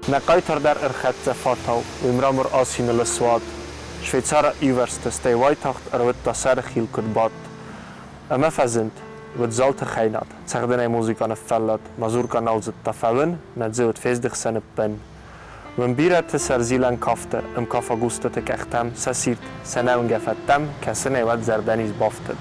نقایتر در ارخت فاتاو و امرامر آسین الاسواد شویتسار ایورست ستی وایتاخت اروت تا سر خیل کد باد اما فزند و زالت خیلات تخدن موزیکان فلات مزور کان نوزد تفاون نزود فیزدخ سن بن و بیرت سرزیلن کافته کافا گوسته کختم سسیرت سنون گفتم کسنه ود زردنیز بافتد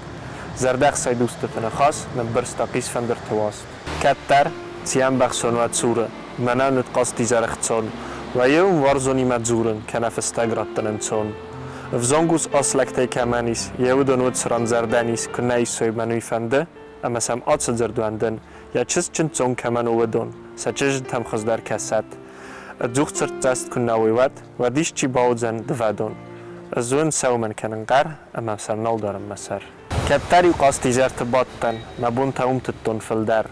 زردخ سای دوسته نخواست نبرستا قیس فندر تواست کتر سیام بخشون و تسوره منان نتقاستی زرختون و یوم وارزونی مدزورن که نفستگرات تننتون افزانگوس اصلکتی کمانیس یهودن ود سران زردنیس که نیسوی منوی فنده اما سم آتس زردواندن یا چیز چند زون کمان ودون سچج تم خز در کسات ادوخت سرت دست کن نویوت و دیش چی باودن دوادون ازون سومن کنن قر اما سم نال دارم مسر کتری قاستی زرت باتن مبون تاوم تتون فلدر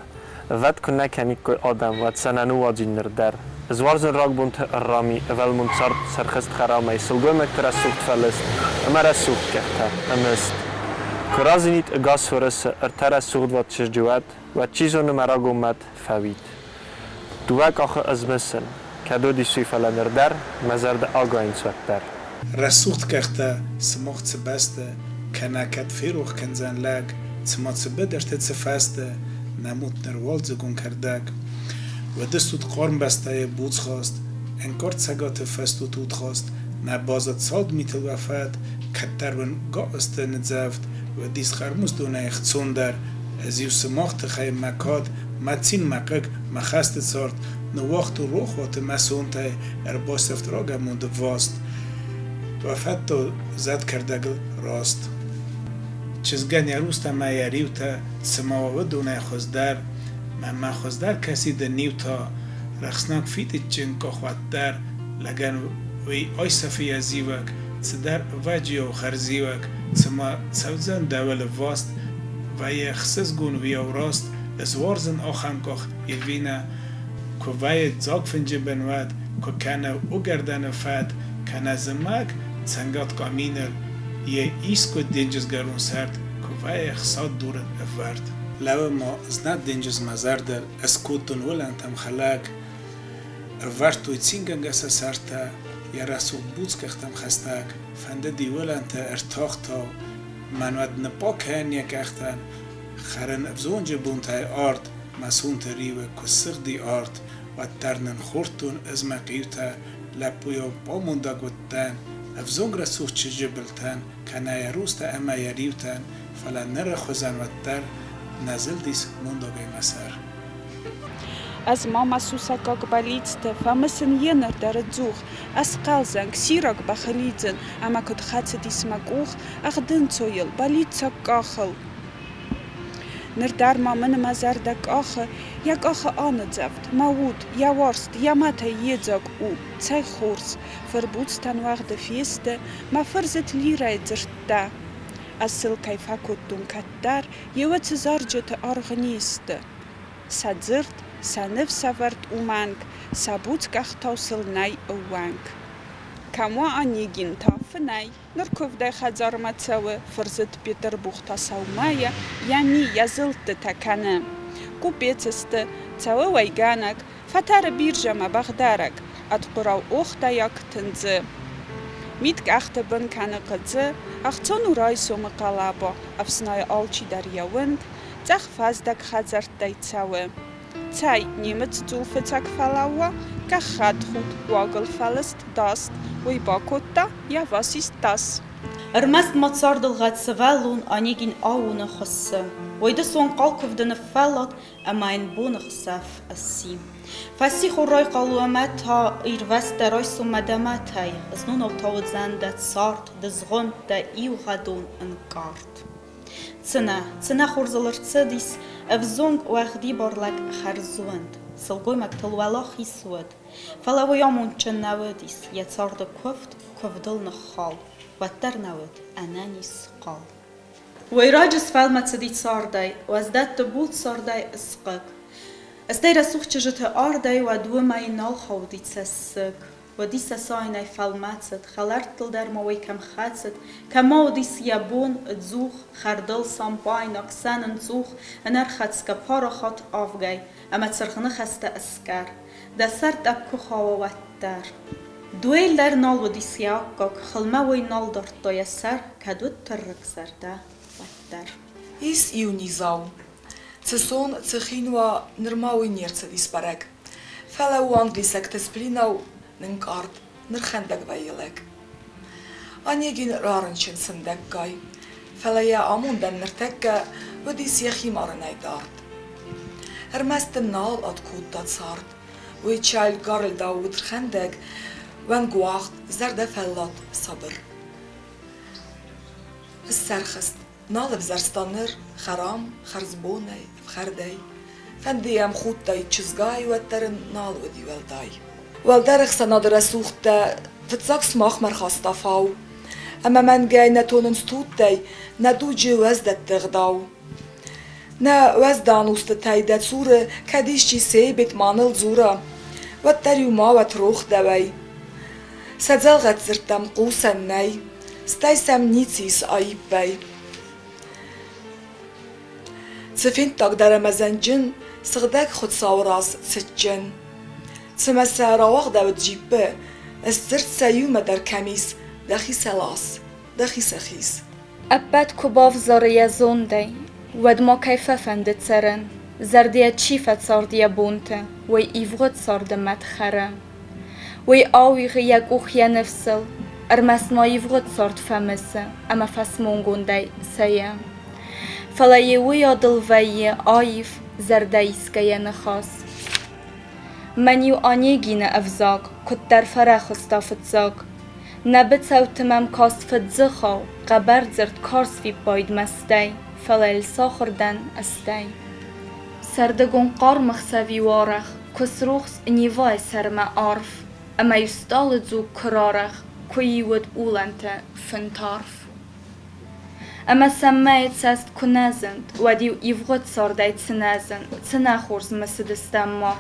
ود کن نکنی که آدم ود سننو واجین نردر زوارزن راگ بونت الرامی اول منصرد سرخست خرامی سلگوی مکتر سوخت فلست اما رسوخت کهتا امست کرازینیت اگاس فرس ارتر سوخت واد چشجوات و چیزو نمراغ اومد فوید دوک آخه ازمسن کدو دیسوی فلندردر مزرد آگاین سوکتر رسوخت کهتا سموخت سبسته کناکت فیروخ کنزن لگ سمات سبدرت سفسته نموت نروال زگون کردگ و دستوت قرم بسته بوز خواست انکارت سگات فستو تود خواست نبازت ساد میتل وفد کتر ون گاست نزفت و دیس خرموز دونه اختصون در از یو سماخت خی مکاد متسین مقق مخست سارت نواخت و روخ وات مسون تای ارباس افتراغ مونده واست وفد تو زد کردگل راست چزگن یروست ما یریو تا سماوه دونه خوزدر ما خوزدر کسی ده نیو تا رخصناک فیت چن که خواد در لگن وی آی صفی ازیوک صدر وجی و خرزیوک سما سوزن دول واست و یه خصص گون وی او راست ازوارزن آخم کخ یلوینا که وی زاگ فنجه بنواد که کنه او گردن فد کنه زمک سنگات کامینر یه ایس که دنجز گرون سرد که وی اخصاد دورن افورد لو ما ازناد دنجز مزار در اسکوتون ولانتم خلاق افورد تینگنگ اسا سرتا یا رسول بوز کختم خستاک فنده دی ولانتا ارتاختا منواد نپاک هن یک اختن خرن افزون جبون تای آرد مسون تریوه کسق دی آرد و ترنن خورتون از مقیوتا لپویا با موندا گودتن افزون رسول چه جبلتن کنه یروستا اما یریوتن فلا نره خوزن و تر نزل دیس موندا گی مسر از ماما سوساکاک بالیدسته فامسن ینر در زوخ از قلزن کسیراک بخلیدزن اما کد خاتse دیس مگوخ اخدن تویل بالیدساک کاخل نر در مامن مزردک آخه یک آخه آند زفت ماود یا وارست یا ماتا یزاک او цай خورس فربودستان وقت فیسته ما فرزت لیرای زرده اصل کیفا کدون کتر یوت زارجت آرغنیسته سادزرد سنف سفرت اومانگ سابوت کختوسل نای اوانگ کامو آنیگین تاف نای نرکوف دای خزار متسوه فرزت پیتر بوختا سومایه یعنی یزلت تکنه کو بیتسته تسوه ویگانک فتر بیرجم بغدارک اتقراو اوختا یک تنزه میتک اخته بن کنه قدزه اختون رای سوم قلابا افسنای آلچی در یوند تخ فازدک خزرت دای تسوه цай немец зулфецак фалауа кахат худ вагл фалест даст ой бакотта я вас ist das Ermest matsardel gaat sewelun Onegin aune khosse Oide son qalkov de fellat a mein bonach saf assi Fasi khoray qaluamat ha ir vesteroy sumadamatai as nun autawd zandat sart de zgon da iu gadon en kart Цена хурзаларцедис افزونگ وقتی برلگ خرزوند سلگوی مکتل ولاخی سود فلاویامون چن نودیس یتسارد کفدل نخال و در نود انانیس قال ویراجس فلمت دی ساردای و از دت بود ساردای اسقق استای رسوخ چجت آردای و دو مای نال خودی تسق و دیس ساینای فلمتت خلرتل در موی کم خاتت کما دیس یابون زوخ خردل سامپاین اکسانن زوخ انر خاتسک پارا خات آفگای اما ترخنه خسته اسکر ده سرد اکو خواهد در دویل در نال و دیسیاکاک خلمه وی نال دارتای سر کدود ترک سرده بدتر Is iunizau. Цесон цехинua нырмауи нерце диспарек. Фелау англисек тесплинау нынкарт нырхендек вайелек. Онегин рарынчен сындек гай. Фелая амунден ныртекке выдис яхимарынай дарт. Эрместен нал от кутта царт. Уи чайл гарылдау вытрхендек вен гуахт зерде феллат сабыр. السرخست نال بزرستانر خرام خرزبوني بخردي فنديام خوتاي تشزغاي وترن نال ودي ولداي والدرخ سنادر سوختا فتزاكس ماخمر خاستا فاو اما من جاي نتونن ستوتاي ندو جوزدت تغداو نا وزدان وستتاي دات سورة كديشي سيبت مانل زورا وتريو ما وتروخ دوي سدزلغت زرتم قوسا ناي ستايسم نيتسيس ايباي تفنتك در مزنجن صغدك خد صوراس تسجن تمسا رواق داود جيبه استرت سيوم در كميس دخي سلاس دخي سخيس أبد كباف زاريا زوندي ود ما كيف فندت سرن زرديا تشيفت صارديا بونته وي إيفغت صارد مدخره وي آوي غياك أخيا نفسل أرمس ما إيفغت صارد فمسه أما فسمون دي سيا فلا يويا دلوي آيف زردايسكيا نخاس منيو آنيجين أفزاق كتر فرخ استافتزاق نبت سوتمم كاس فتزخو قبر زرد كارس في بايد مستي فلا الساخردن استي سردگون قار مخسوي وارخ كسروخس نيواي سرما عارف اما يستال زو كرارخ كوي ود اولنت فنتارف اما سمايت ساست كنازند وديو يفغت ساردايت سنازن تناخورز مسدستم ماخ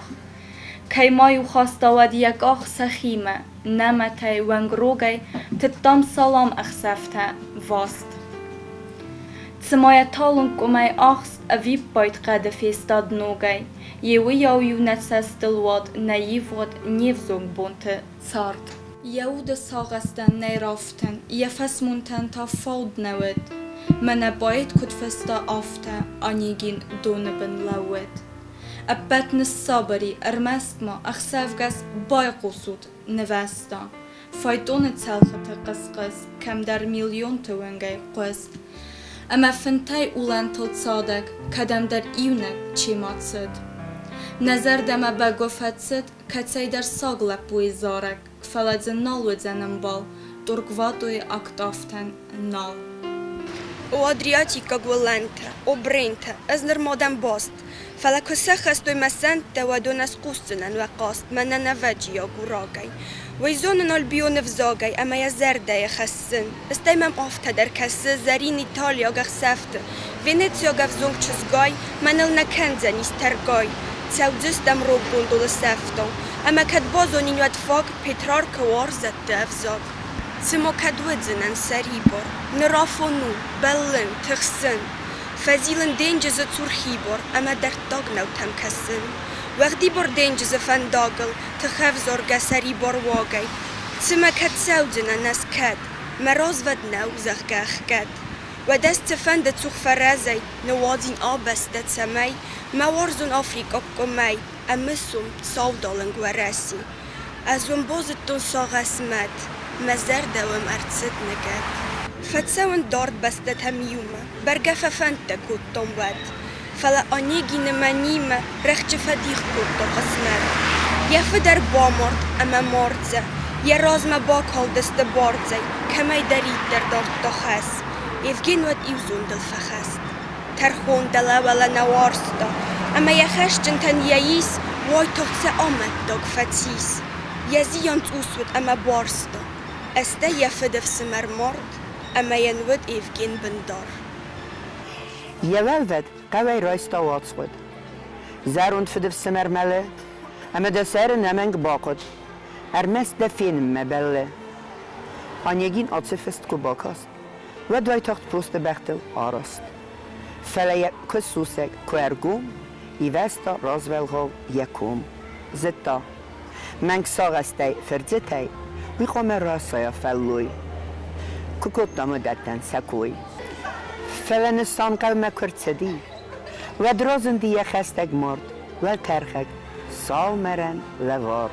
كي ما يخاستا وديك اخ سخيمة نمتي وانگروغي تتام سلام اخسفتا واست تسمايا تالون كومي اخست اويب بايت قد فيستاد نوغي يوي يو نتسست الواد نايفغت نيفزوغ بونت سارد يود ساغستن نيرافتن يفسمونتن تا فالد نود من بايت كد فستا آفتا آنيگين دونبن لود أبت نصابري أرمستما أخسافغس باي قصود نوستا فايتون تسالخت قسقس كم در مليون توانگي قست أما فنتاي أولان تلتصادق كدم در إيونك چيماتسد نظر دم بگفتسد كتسي در ساغلب بويزارك فلدزن نال ودزنم بال ترقواتوي أكتافتن نال O Adriatica gullente, o brente, از نرمادن باست فلکو سخست و مسنت و دونس قوسنن و قاست من نوجی یا گوراگی و زونن البیون فزاگی اما یا زرده خسن استیمم آفته در کسه زرین ایتالیا گخسفته ونیتسیا گفزونگ چزگای من النکنزن استرگای تسودستم رو بوندول سفتم اما کد بازونین و اتفاق پیترار کوارزت افزاگ سمو كدوزنن سريبور نرافونو بلن تخسن فزيلن دينجز تورخيبور اما در داغنو تمكسن وغدي بور دينجز فنداغل تخفزور سريبور واغي سما كتسودنن ناس كد مراز ودنو زغغخ كد ودست فند تخ فرازي نوازين آبستت سمي موارزون افريقا قمي امسوم صاودالن غوراسي ازون بوزتون ساغسمت مزار دوام ارتست نكات فتساون دارد بستت هميومة برقفة فانتا كود طنبات فلا انيجي نمانيمة رخش فديخ كود قسمت يفدر بامرد اما مارزة يرازم باكال دست بارزي كما يدريد در دارد تخس يفجين ود ايوزون دل فخست ترخون دلا ولا نوارستا اما يخشجن تن يايس واي تغسى آمد داغ فتيس يزيان تأسود اما بارستا استا يفدف سمر مرد اما ينود ايفجين بندار يولد قوي رايستا واتسود زاروند فدف سمر مله اما دسار نمنگ باقود ارمست دفين مبله آنيگين آتسفست کو باکاست و دوی تاخت پروست بختل آراست فلا کسوسک کوارگوم ایوستا رازولغو یکوم زتا منگ ساغستی فرزتی وی خوام راسایا فلوی ککوت مدتن سکوی فلنستان قلمه کرتسدی و درازن دیه خستگ مرد و ترخک سال مرن لوار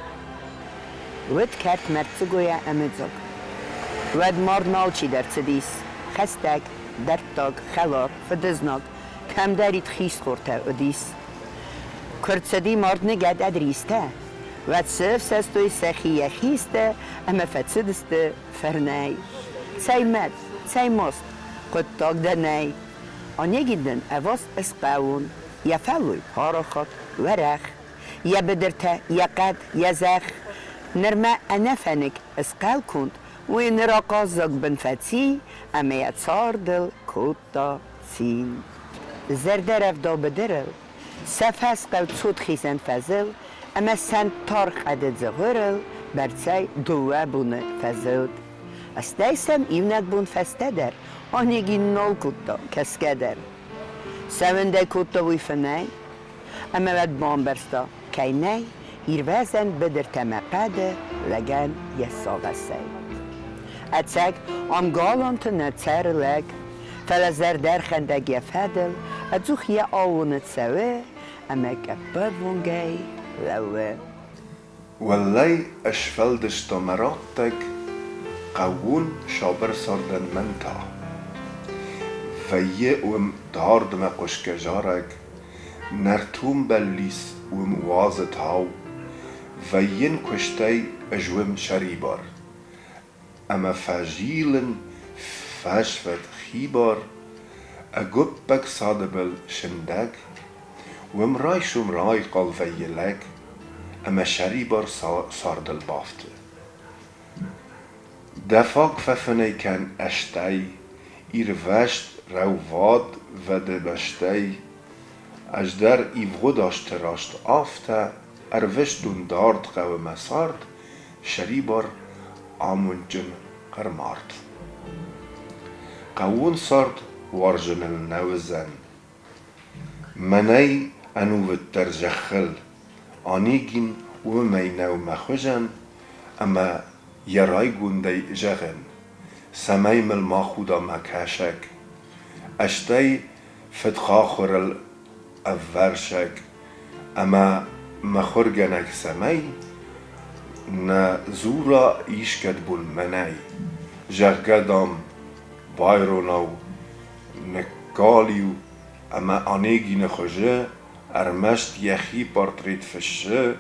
ود کرد مرتزگویا امزگ ود مرد مالچی در تدیس خستگ درتاگ خلار فدزناگ کم دارید خیست خورته ادیس کرتسدی مرد نگد ادریسته و صف سستوی سخیه خیسته اما فتسدسته فرنای سای مد سای مست قطاق دنای آنیه گیدن اواست اسقاون یا فلوی پاراخات ورخ یا بدرته یا قد یا زخ نرمه انفنک اسقال کند و این را قازق بن فتی اما یا تصار دل کتا سین زرده رفتا بدرل سف اسقال تصود خیسن فزل اما سن تارخ عدد زغرل برچای دوه بونه فزود استیسم ایونک بون فسته در آنیگی نول کتا کسکه در سونده کتا وی فنای اما ود بامبرستا که نی ایروزن بدر تمقاده لگن یه ساقه سی اتساق آمگالان تنتسر لگ فلزر در خندگ یه فدل اتزوخ یه آونت سوه اما که بونگی لوه والله اشفلدش تمراتك قوون شابر سردن منتا فيه وم دارد ما قشك جارك نرتوم بليس وم وازت هاو فين كشتي اجوم شريبار اما فاجيلن فاشفت خيبار اقبك صادبل شندك وم راي قال فيلك اما شريبار سارد البافته دفاق ففنه کن اشتی ایر وشت رواد و دبشتی اجدر ایوغو داشت راشت آفته اروشت دون دارد قو مسارد شریبار آمونجن قرمارد قوون سارد وارجن النوزن منی انوت در جخل آنیگین و مینو مخوجن اما یرای گونده جغن سمیم الماخودا مکاشک اشتی فتخا خورل اورشک اما مخورگنک سمی نه زورا ایش کد بول منی جغدام بایروناو نکالیو اما آنیگی نخوشه ارمشت یخی پارتریت فشه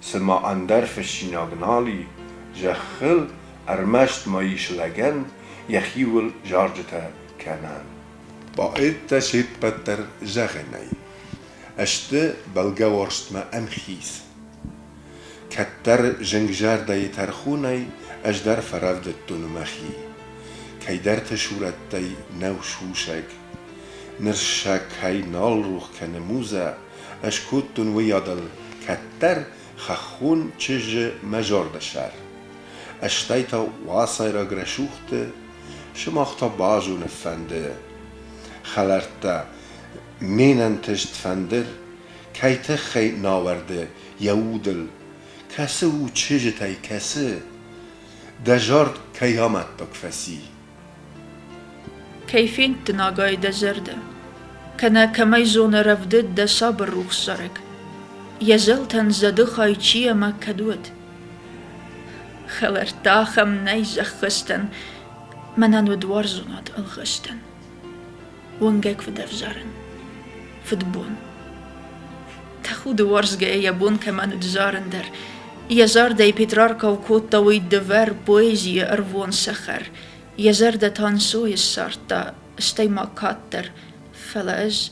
سما اندر فشیناگنالی جخل ارمشت مایش لگن یخیول جارجتا کنن با ایت تشید پتر جغنی اشته بلگه ورشت ما امخیز کتر جنگجار دای ترخونی اجدر فرفدت تنمخی کی در تشورت دای نوشوشک نرشک های نال روح کنموزه اشکوت تنویادل کتر خخون چج مجارد شر اشتیتا واسای را گرشوخته شماختا باجون فنده خلرتا مینن تشت فندر کیت خی ناورده یودل کسه و چجتای کسه دجارد کیامت تکفسی كيفين تناقاي دزرده كنا كماي زون رفدد دا صبر روح سرق يزلتن زدخاي چيه ما كدود خلرتاخم نيزخ خستن منان ودوار زونات الخستن ونجك في دفزارن فدبون تخود ورزگه يبون كمان دزارن در يزار داي بيتراركا وكوتا ويدفر بويزي ارفون سخر يزار دا تانسوي السارتا استيما كاتر فلاز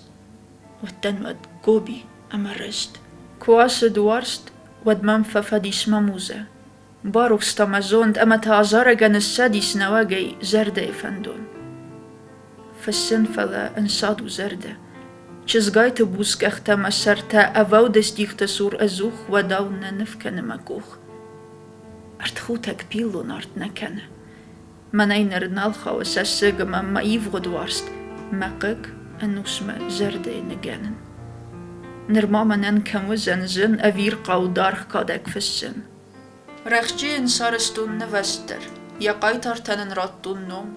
والتنود قوبي امرست كواس دوارست ودمن ففديس مموزة باروك ستامازوند اما تازارغن الساديس نواغي زرده فندون فالسن فلا انسادو زرده چزگایت بوسک اختم سرتا اوو دستیخت سور ازوخ و داون نفکن مکوخ ارتخوتک پیلون ارت نکنه من این رنال خواهد سسگم ما ایفغد وارست مقک انوسم زرده نگنن Nirmamanen kamuzen zin avir qaudarg kadek vissen. Rechtjeen saristun nevester, jaqaitartanen rattun nom,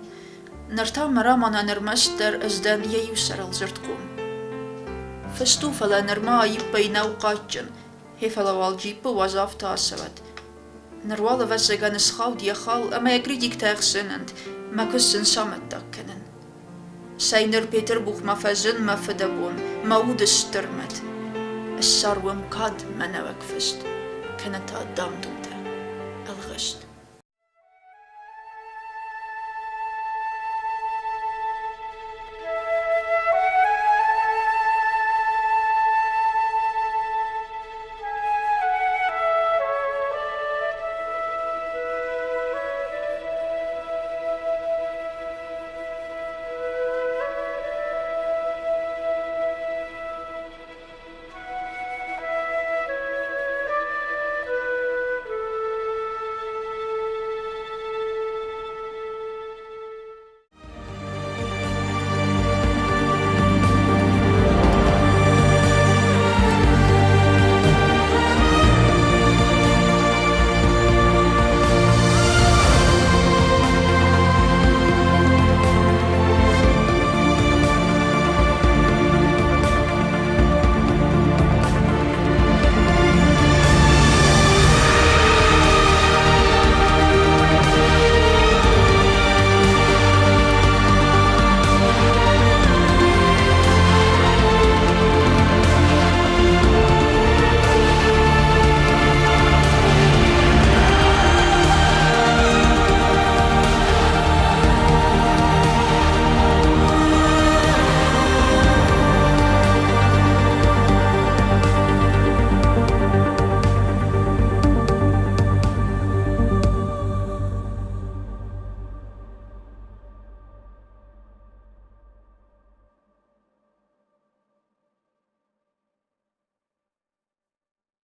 Narta maraman nirmester izden jejusarel zirtkum. Festufala nirma jippay nauqatjen, hefala waljippe wazaf tasavat. Nirwala vasagan schau diachal, ama jagridik taagsinend, ma kussen samet dakkenen. Seiner Peter Buch ma fazin ma fedabon, ma udes sturmet. Sarwem kad manawak fest, kenata damdunta, algest.